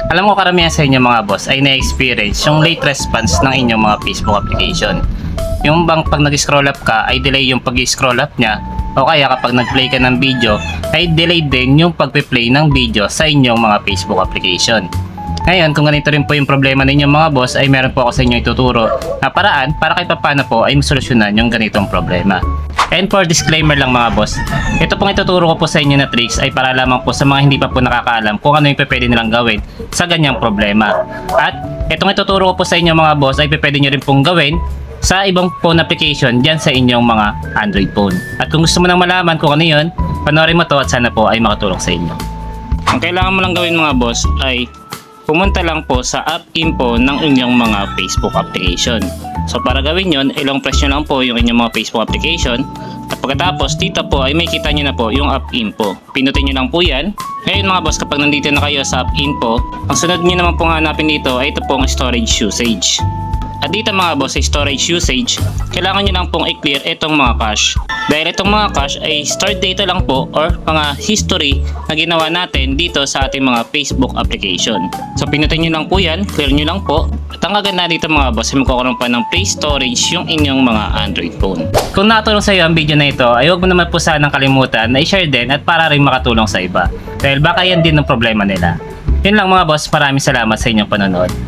Alam ko karamihan sa inyo mga boss ay na-experience yung late response ng inyong mga Facebook application. Yung bang pag nag-scroll up ka ay delay yung pag-scroll up niya, o kaya kapag nag-play ka ng video ay delay din yung pag-play ng video sa inyong mga Facebook application. Ngayon, kung ganito rin po yung problema ninyo mga boss, ay meron po ako sa inyo ituturo na paraan para kahit paano po ay masolusyonan yung ganitong problema. And for disclaimer lang mga boss, ito pong ituturo ko po sa inyo na tricks ay para lamang po sa mga hindi pa po nakakaalam kung ano yung pwede nilang gawin sa ganyang problema. At itong ituturo ko po sa inyo mga boss ay pwede nyo rin pong gawin sa ibang phone application dyan sa inyong mga Android phone. At kung gusto mo nang malaman kung ano yun, panoorin mo to at sana po ay makatulong sa inyo. Ang kailangan mo lang gawin mga boss ay pumunta lang po sa app info ng inyong mga Facebook application. So para gawin yon, ilong press nyo lang po yung inyong mga Facebook application at pagkatapos dito po ay may kita nyo na po yung app info. Pinutin nyo lang po yan. Ngayon mga boss, kapag nandito na kayo sa app info, ang sunod nyo naman pong hanapin dito ay ito pong storage usage. At dito mga boss, sa storage usage, kailangan nyo lang pong i-clear itong mga cache. Dahil itong mga cache ay stored data lang po or mga history na ginawa natin dito sa ating mga Facebook application. So pinutin nyo lang po yan, clear nyo lang po. At ang gaganda dito mga boss, ay magkakaroon pa ng play storage yung inyong mga Android phone. Kung nakatulong sa iyo ang video na ito, ay huwag mo naman po sanang kalimutan na i-share din at para rin makatulong sa iba. Dahil baka yan din ang problema nila. Yun lang mga boss, maraming salamat sa inyong panonood.